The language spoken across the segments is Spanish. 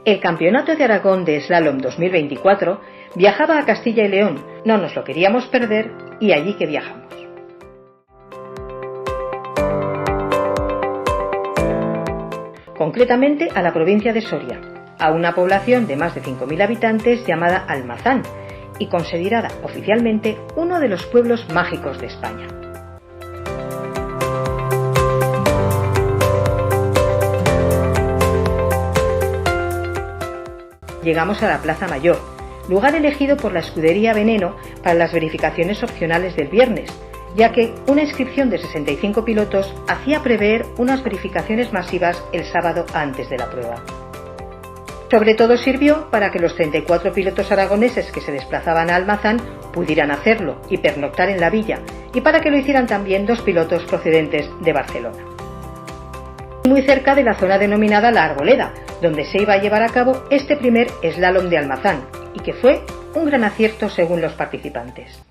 El Campeonato de Aragón de Slalom 2024 viajaba a Castilla y León. No nos lo queríamos perder y allí que viajamos. Concretamente a la provincia de Soria, a una población de más de 5.000 habitantes llamada Almazán y considerada oficialmente uno de los pueblos mágicos de España. Llegamos a la Plaza Mayor, lugar elegido por la escudería Veneno para las verificaciones opcionales del viernes, ya que una inscripción de 65 pilotos hacía prever unas verificaciones masivas el sábado antes de la prueba. Sobre todo sirvió para que los 34 pilotos aragoneses que se desplazaban a Almazán pudieran hacerlo y pernoctar en la villa, y para que lo hicieran también 2 pilotos procedentes de Barcelona. Muy cerca de la zona denominada La Arboleda, donde se iba a llevar a cabo este primer slalom de Almazán, y que fue un gran acierto según los participantes.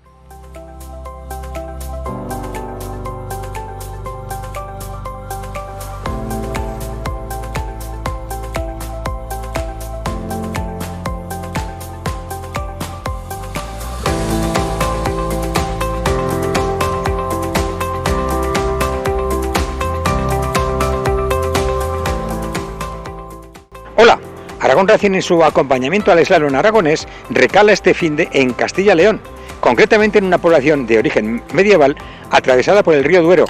Hola, Aragón Racing en su acompañamiento al slalom aragonés recala este finde en Castilla y León, concretamente en una población de origen medieval atravesada por el río Duero,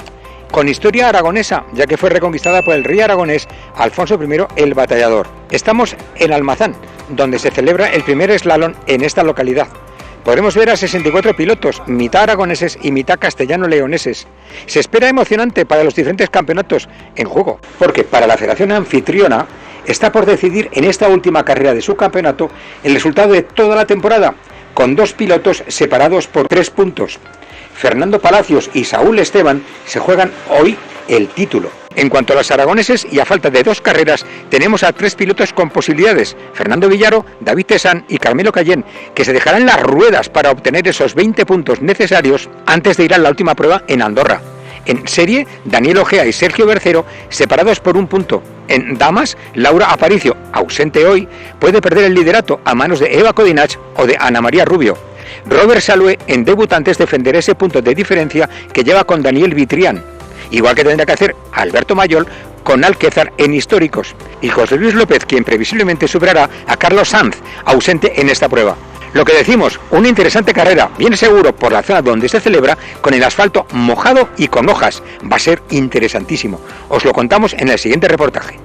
con historia aragonesa, ya que fue reconquistada por el rey aragonés Alfonso I el Batallador. Estamos en Almazán, donde se celebra el primer slalom en esta localidad. Podremos ver a 64 pilotos, mitad aragoneses y mitad castellano-leoneses. Se espera emocionante para los diferentes campeonatos en juego, porque para la federación anfitriona está por decidir en esta última carrera de su campeonato el resultado de toda la temporada, con 2 pilotos separados por 3 puntos. Fernando Palacios y Saúl Esteban se juegan hoy el título. En cuanto a los aragoneses, y a falta de 2 carreras, tenemos a 3 pilotos con posibilidades: Fernando Villaro, David Tesán y Carmelo Cayén, que se dejarán las ruedas para obtener esos 20 puntos necesarios antes de ir a la última prueba en Andorra. En serie, Daniel Ojea y Sergio Bercero, separados por 1 punto. En damas, Laura Aparicio, ausente hoy, puede perder el liderato a manos de Eva Codinach o de Ana María Rubio. Robert Salue, en debutantes, defenderá ese punto de diferencia que lleva con Daniel Vitrián, igual que tendrá que hacer Alberto Mayol con Alquézar en históricos, y José Luis López, quien previsiblemente superará a Carlos Sanz, ausente en esta prueba. Lo que decimos, una interesante carrera, bien seguro por la zona donde se celebra, con el asfalto mojado y con hojas. Va a ser interesantísimo. Os lo contamos en el siguiente reportaje.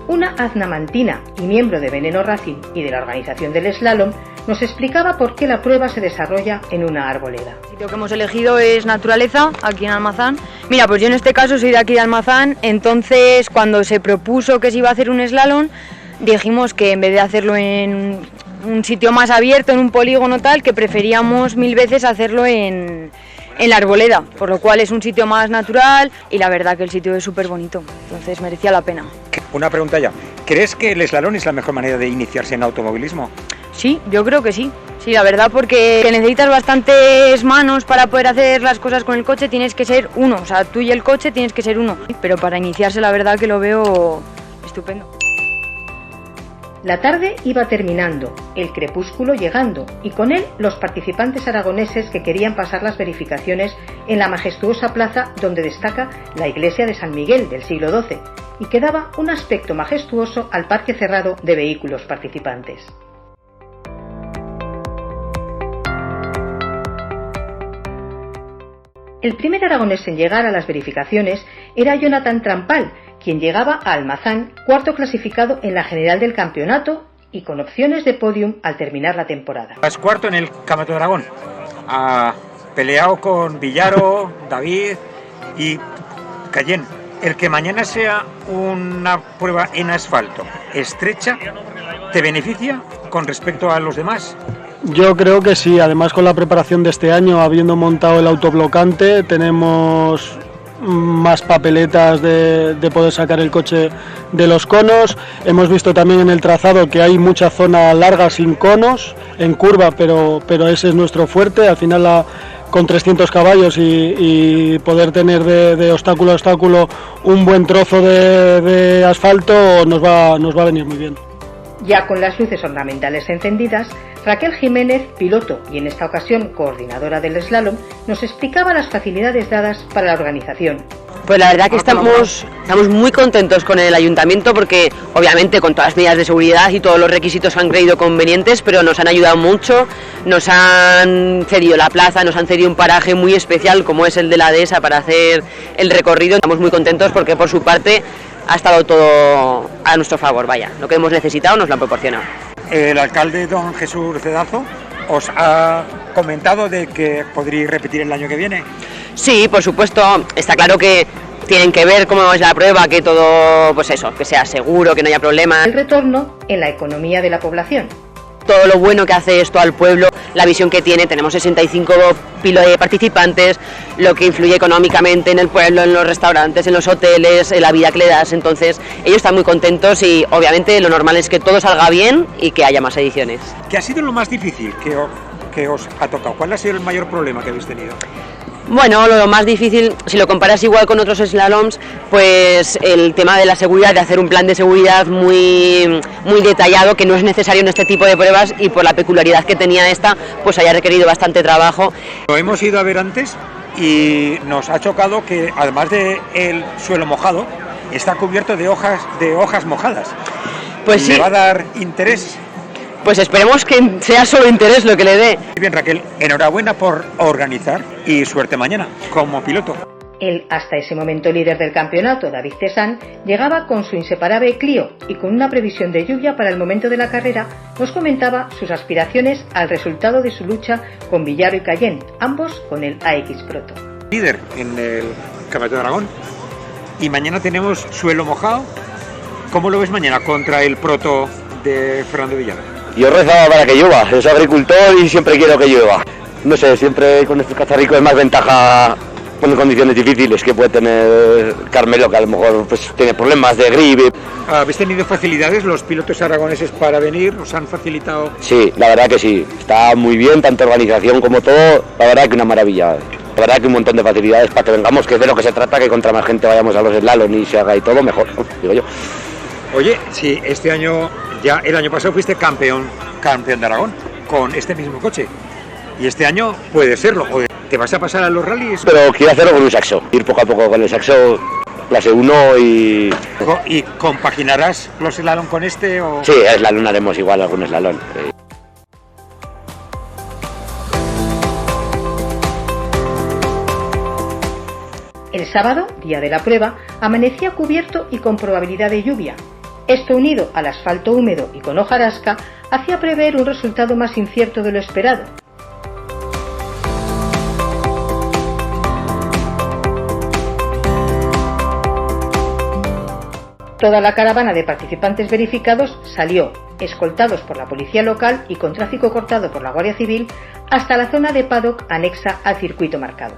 Una aznamantina y miembro de Veneno Racing y de la organización del slalom nos explicaba por qué la prueba se desarrolla en una arboleda. El sitio que hemos elegido es naturaleza, aquí en Almazán. Mira, pues yo en este caso soy de aquí de Almazán, entonces cuando se propuso que se iba a hacer un slalom, dijimos que en vez de hacerlo en un sitio más abierto, en un polígono tal, que preferíamos 1000 veces hacerlo en la arboleda, por lo cual es un sitio más natural y la verdad que el sitio es súper bonito, entonces merecía la pena. Una pregunta ya, ¿crees que el slalom es la mejor manera de iniciarse en automovilismo? Sí, yo creo que sí. Sí, la verdad, porque necesitas bastantes manos para poder hacer las cosas con el coche, tienes que ser uno, o sea, tú y el coche tienes que ser uno, pero para iniciarse la verdad que lo veo estupendo. La tarde iba terminando, el crepúsculo llegando, y con él los participantes aragoneses que querían pasar las verificaciones en la majestuosa plaza donde destaca la iglesia de San Miguel del siglo XII, y que daba un aspecto majestuoso al parque cerrado de vehículos participantes. El primer aragonés en llegar a las verificaciones era Jonathan Trampal, quien llegaba a Almazán, cuarto clasificado en la general del campeonato y con opciones de podium al terminar la temporada. Es cuarto en el Campeonato de Aragón, peleado con Villaro, David y Cayén. El que mañana sea una prueba en asfalto estrecha, ¿te beneficia con respecto a los demás? Yo creo que sí, además con la preparación de este año, habiendo montado el autoblocante, tenemos más papeletas de poder sacar el coche de los conos. Hemos visto también en el trazado que hay mucha zona larga sin conos, en curva, pero ese es nuestro fuerte. Al final con 300 caballos y poder tener de obstáculo a obstáculo un buen trozo de asfalto nos va a venir muy bien. Ya con las luces ornamentales encendidas, Raquel Jiménez, piloto y en esta ocasión coordinadora del slalom, nos explicaba las facilidades dadas para la organización. Pues la verdad que estamos muy contentos con el ayuntamiento porque obviamente con todas las medidas de seguridad y todos los requisitos han creído convenientes, pero nos han ayudado mucho, nos han cedido la plaza, nos han cedido un paraje muy especial como es el de la dehesa para hacer el recorrido. Estamos muy contentos porque por su parte ha estado todo a nuestro favor, vaya, lo que hemos necesitado nos lo han proporcionado. El alcalde don Jesús Cedazo os ha comentado de que podríais repetir el año que viene. Sí, por supuesto, está claro que tienen que ver cómo es la prueba, que todo, pues eso, que sea seguro, que no haya problemas. El retorno en la economía de la población. Todo lo bueno que hace esto al pueblo, la visión que tiene, tenemos 65 participantes, lo que influye económicamente en el pueblo, en los restaurantes, en los hoteles, en la vida que le das, entonces ellos están muy contentos y obviamente lo normal es que todo salga bien y que haya más ediciones. ¿Qué ha sido lo más difícil que os ha tocado? ¿Cuál ha sido el mayor problema que habéis tenido? Bueno, lo más difícil, si lo comparas igual con otros slaloms, pues el tema de la seguridad, de hacer un plan de seguridad muy detallado, que no es necesario en este tipo de pruebas y por la peculiaridad que tenía esta, pues haya requerido bastante trabajo. Lo hemos ido a ver antes y nos ha chocado que además de el suelo mojado, está cubierto de hojas mojadas. Pues sí. ¿Le va a dar interés? Pues esperemos que sea solo interés lo que le dé. Bien, Raquel, enhorabuena por organizar y suerte mañana como piloto. El hasta ese momento líder del campeonato, David Tesán, llegaba con su inseparable Clio y con una previsión de lluvia para el momento de la carrera, nos comentaba sus aspiraciones al resultado de su lucha con Villaro y Cayenne, ambos con el AX Proto. Líder en el Campeonato de Aragón y mañana tenemos suelo mojado. ¿Cómo lo ves mañana contra el Proto de Fernando Villaro? Yo rezaba para que llueva, soy agricultor y siempre quiero que llueva. No sé, siempre con estos cacharricos es más ventaja con condiciones difíciles que puede tener Carmelo, que a lo mejor pues tiene problemas de gripe. ¿Habéis tenido facilidades los pilotos aragoneses para venir? ¿Os han facilitado? Sí, la verdad que sí, está muy bien, tanto organización como todo, la verdad que una maravilla. La verdad que un montón de facilidades para que vengamos, que es de lo que se trata, que contra más gente vayamos a los slalom y se haga y todo, mejor, digo yo. Oye, si este año, ya el año pasado fuiste campeón de Aragón con este mismo coche y este año puede serlo, o te vas a pasar a los rallies. Pero quiero hacerlo con un saxo, ir poco a poco con el saxo, clase 1 y... ¿Y compaginarás los slalom con este o...? Sí, slalom haremos igual algún slalom. Sí. El sábado, día de la prueba, amanecía cubierto y con probabilidad de lluvia. Esto unido al asfalto húmedo y con hojarasca hacía prever un resultado más incierto de lo esperado. Toda la caravana de participantes verificados salió, escoltados por la policía local y con tráfico cortado por la Guardia Civil, hasta la zona de paddock anexa al circuito marcado.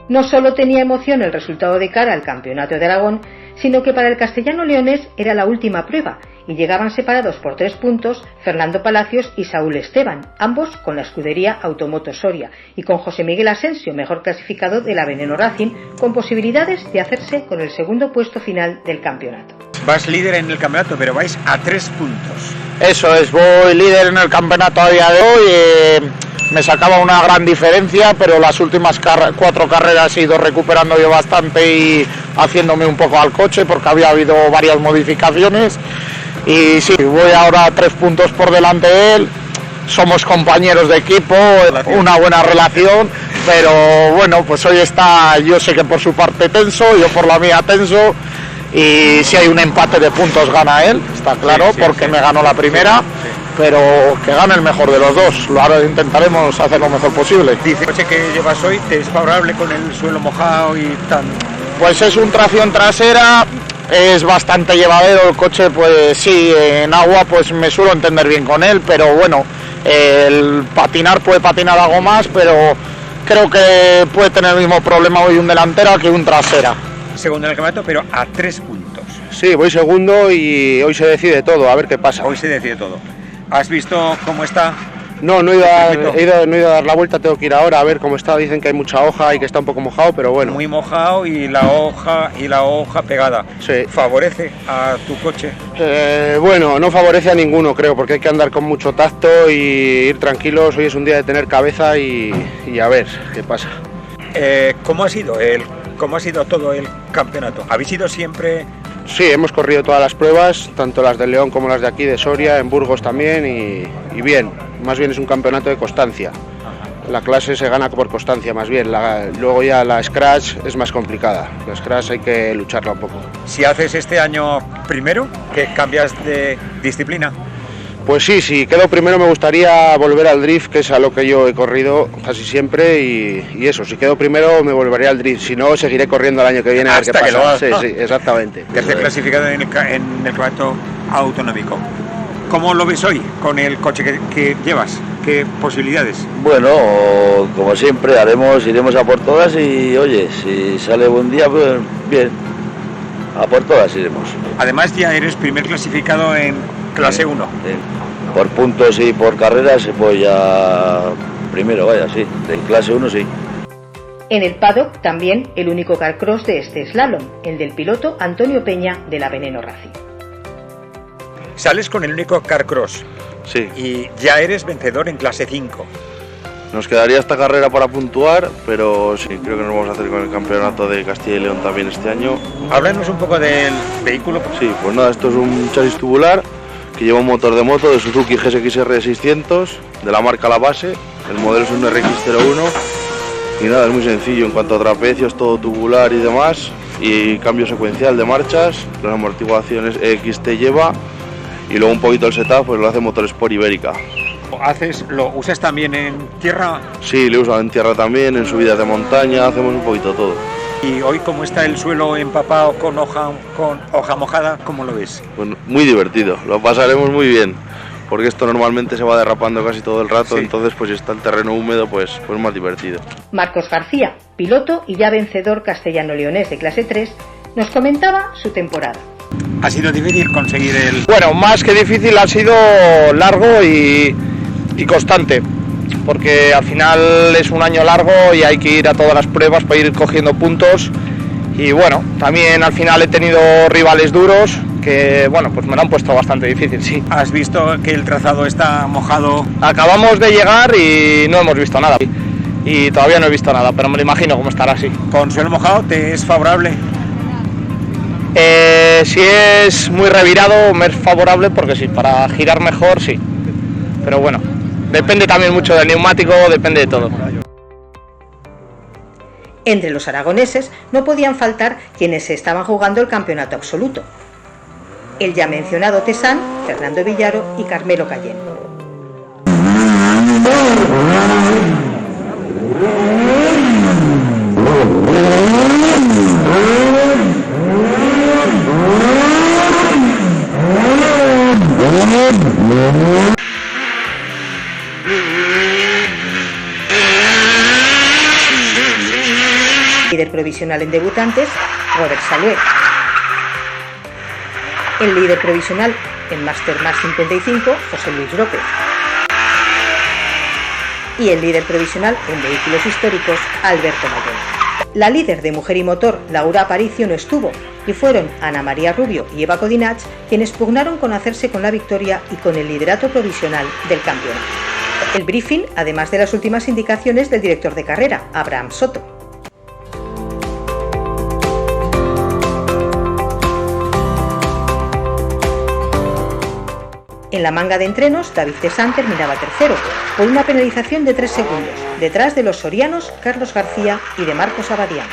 No solo tenía emoción el resultado de cara al Campeonato de Aragón, sino que para el castellano leonés era la última prueba y llegaban separados por 3 puntos Fernando Palacios y Saúl Esteban, ambos con la escudería Automoto Soria, y con José Miguel Asensio, mejor clasificado de la Veneno Racing, con posibilidades de hacerse con el segundo puesto final del campeonato. Vas líder en el campeonato, pero vais a 3 puntos. Eso es, voy líder en el campeonato a día de hoy. Me sacaba una gran diferencia, pero las últimas 4 carreras he ido recuperando yo bastante y haciéndome un poco al coche porque había habido varias modificaciones. Y sí, voy ahora a 3 puntos por delante de él. Somos compañeros de equipo, una buena relación, pero bueno, pues hoy está, yo sé que por su parte tenso, yo por la mía tenso. Y si hay un empate de puntos gana él, está claro, porque me ganó la primera. Pero que gane el mejor de los dos. Ahora intentaremos hacer lo mejor posible. Dice, el coche que llevas hoy te es favorable con el suelo mojado y tan... Pues es un tracción trasera, es bastante llevadero el coche, pues sí, en agua pues me suelo entender bien con él, pero bueno, el patinar puede patinar algo más, pero creo que puede tener el mismo problema hoy un delantero que un trasera. Segundo en el campeonato, pero a 3 puntos. Sí, voy segundo y hoy se decide todo, a ver qué pasa. Hoy se decide todo. ¿Has visto cómo está No, no he ido a dar la vuelta, tengo que ir ahora a ver cómo está. Dicen que hay mucha hoja y que está un poco mojado, pero bueno. Muy mojado y la hoja pegada. Sí. ¿Favorece a tu coche? Bueno, no favorece a ninguno, creo, porque hay que andar con mucho tacto y ir tranquilos. Hoy es un día de tener cabeza y a ver qué pasa. ¿Cómo ha sido todo el campeonato? ¿Habéis ido siempre? Sí, hemos corrido todas las pruebas, tanto las de León como las de aquí de Soria, en Burgos también y bien. Más bien es un campeonato de constancia. La clase se gana por constancia más bien, luego ya la Scratch es más complicada. La Scratch hay que lucharla un poco. Si haces este año primero, ¿que cambias de disciplina? Pues sí, si quedo primero me gustaría volver al drift, que es a lo que yo he corrido casi siempre y eso, si quedo primero me volvería al drift, si no seguiré corriendo el año que viene a ver qué pasa. Sí, exactamente. Tercer clasificado en el campeonato autonómico. ¿Cómo lo ves hoy con el coche que llevas? ¿Qué posibilidades? Bueno, como siempre iremos a por todas y oye, si sale buen día, pues bien, a por todas iremos. Además ya eres primer clasificado en clase 1. Por puntos y por carreras se puede ya primero, vaya, sí, de clase 1 sí. En el paddock también el único carcross de este slalom, el del piloto Antonio Peña de la Veneno Racing. Sales con el único carcross. Sí. Y ya eres vencedor en clase 5. Nos quedaría esta carrera para puntuar, pero sí, creo que nos vamos a hacer con el campeonato de Castilla y León también este año. Háblanos un poco del vehículo. Sí, pues nada, esto es un chasis tubular que lleva un motor de moto de Suzuki GSX-R 600, de la marca La Base. El modelo es un RX01 y nada, es muy sencillo en cuanto a trapecios, todo tubular y demás, y cambio secuencial de marchas, las amortiguaciones XT lleva. Y luego un poquito el setup, pues lo hace Motorsport Ibérica. ¿Lo usas también en tierra? Sí, lo he usado en tierra también, en subidas de montaña, hacemos un poquito todo. ¿Y hoy cómo está el suelo empapado con hoja mojada? ¿Cómo lo ves? Pues muy divertido, lo pasaremos muy bien, porque esto normalmente se va derrapando casi todo el rato, sí. Entonces pues si está el terreno húmedo, pues más divertido. Marcos García, piloto y ya vencedor castellano-leonés de clase 3, nos comentaba su temporada. ¿Ha sido difícil conseguir el...? Bueno, más que difícil ha sido largo y constante, porque al final es un año largo y hay que ir a todas las pruebas para ir cogiendo puntos y bueno, también al final he tenido rivales duros que bueno, pues me lo han puesto bastante difícil, sí. ¿Has visto que el trazado está mojado? Acabamos de llegar y no hemos visto nada y todavía no he visto nada, pero me lo imagino cómo estará así. ¿Con suelo mojado te es favorable? Si es muy revirado me es favorable porque sí, para girar mejor sí, pero bueno, depende también mucho del neumático, depende de todo. Entre los aragoneses no podían faltar quienes se estaban jugando el campeonato absoluto. El ya mencionado Tesán, Fernando Villaro y Carmelo Cayén. Líder provisional en debutantes, Robert Saluet. El líder provisional en Master Más 55, José Luis López. Y el líder provisional en vehículos históricos, Alberto Mayón. La líder de Mujer y Motor, Laura Aparicio, no estuvo, y fueron Ana María Rubio y Eva Codinach quienes pugnaron con hacerse con la victoria y con el liderato provisional del campeonato. El briefing, además de las últimas indicaciones del director de carrera, Abraham Soto. En la manga de entrenos, David Tesán terminaba tercero, por una penalización de 3 segundos, detrás de los sorianos Carlos García y de Marcos Abadiano.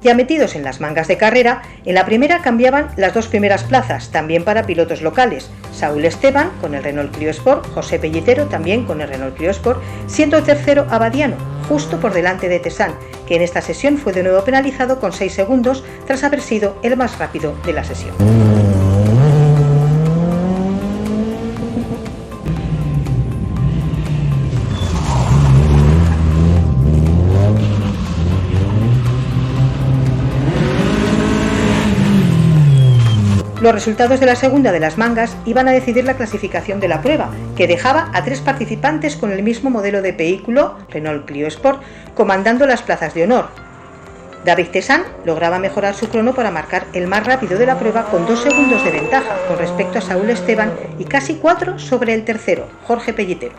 Ya metidos en las mangas de carrera, en la primera cambiaban las 2 primeras plazas, también para pilotos locales. Saúl Esteban con el Renault Clio Sport, José Pellitero también con el Renault Clio Sport, siendo el tercero Abadiano, justo por delante de Tesán, que en esta sesión fue de nuevo penalizado con 6 segundos tras haber sido el más rápido de la sesión. Los resultados de la segunda de las mangas iban a decidir la clasificación de la prueba, que dejaba a 3 participantes con el mismo modelo de vehículo, Renault Clio Sport, comandando las plazas de honor. David Tesán lograba mejorar su crono para marcar el más rápido de la prueba con 2 segundos de ventaja con respecto a Saúl Esteban y casi 4 sobre el tercero, Jorge Pellitero.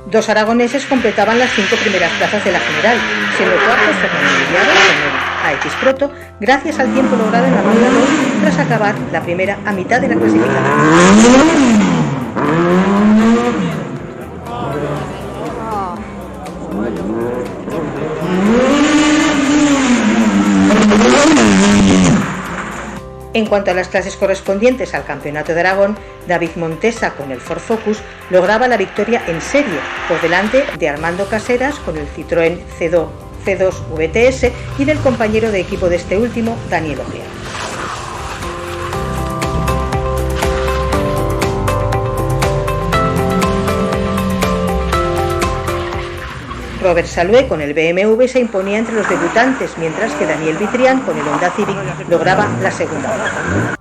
Dos aragoneses completaban las 5 primeras plazas de la general, siendo cuartos Fernando Villaro con el AX Proto, gracias al tiempo logrado en la manga 2 tras acabar la primera a mitad de la clasificación. En cuanto a las clases correspondientes al Campeonato de Aragón, David Montesa con el Ford Focus lograba la victoria en serie, por delante de Armando Caseras con el Citroën C2 VTS y del compañero de equipo de este último, Daniel Ojea. Robert Salué con el BMW se imponía entre los debutantes, mientras que Daniel Vitrián con el Honda Civic lograba la segunda plaza.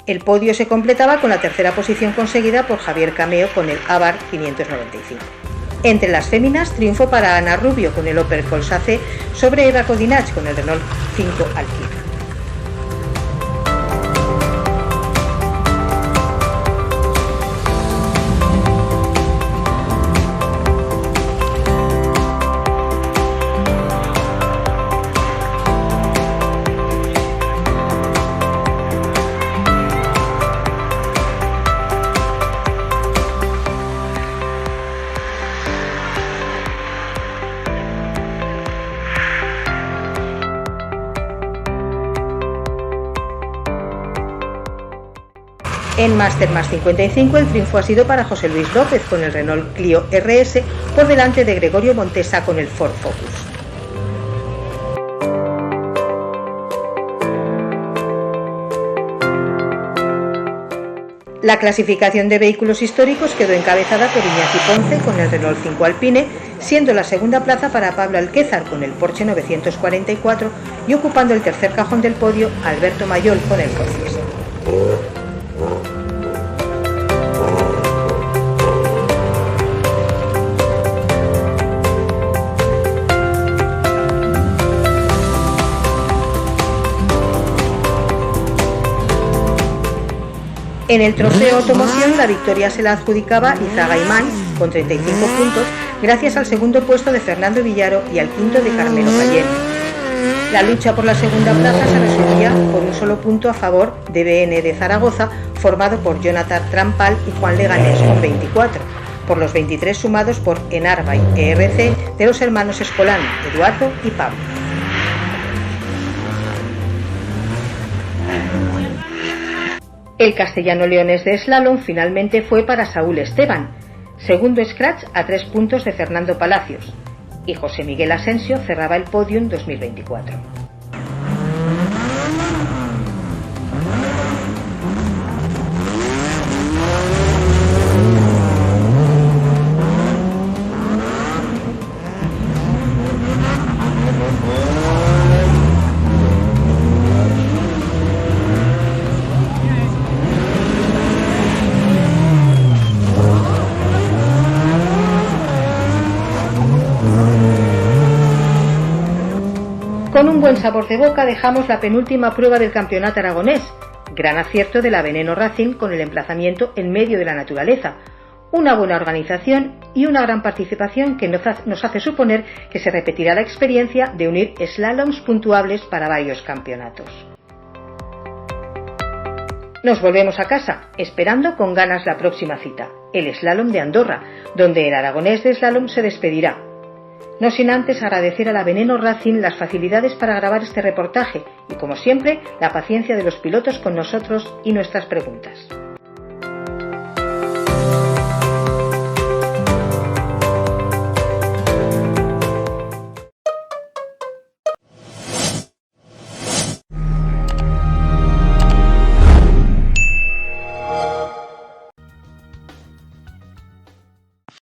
El podio se completaba con la tercera posición conseguida por Javier Cameo con el Abarth 595. Entre las féminas, triunfo para Ana Rubio con el Opel Corsa C sobre Eva Codinach con el Renault 5 Alquiler. En Master más 55 el triunfo ha sido para José Luis López con el Renault Clio RS por delante de Gregorio Montesa con el Ford Focus. La clasificación de vehículos históricos quedó encabezada por Iñaki Ponce con el Renault 5 Alpine, siendo la segunda plaza para Pablo Alquézar con el Porsche 944 y ocupando el tercer cajón del podio Alberto Mayol con el Corcys. En el trofeo automoción la victoria se la adjudicaba Izaga Imán con 35 puntos gracias al segundo puesto de Fernando Villaro y al quinto de Carmelo Cayenne. La lucha por la segunda plaza se resumía por un solo punto a favor de BN de Zaragoza, formado por Jonathan Trampal y Juan Leganés con 24, por los 23 sumados por Enarba y ERC de los hermanos Escolán, Eduardo y Pablo. El castellano-leonés de slalom finalmente fue para Saúl Esteban, segundo scratch a 3 puntos de Fernando Palacios, y José Miguel Asensio cerraba el podium 2024. Con un buen sabor de boca dejamos la penúltima prueba del campeonato aragonés, gran acierto de la Veneno Racing con el emplazamiento en medio de la naturaleza, una buena organización y una gran participación que nos hace suponer que se repetirá la experiencia de unir slaloms puntuables para varios campeonatos. Nos volvemos a casa, esperando con ganas la próxima cita, el slalom de Andorra, donde el aragonés de slalom se despedirá. No sin antes agradecer a la Veneno Racing las facilidades para grabar este reportaje y, como siempre, la paciencia de los pilotos con nosotros y nuestras preguntas.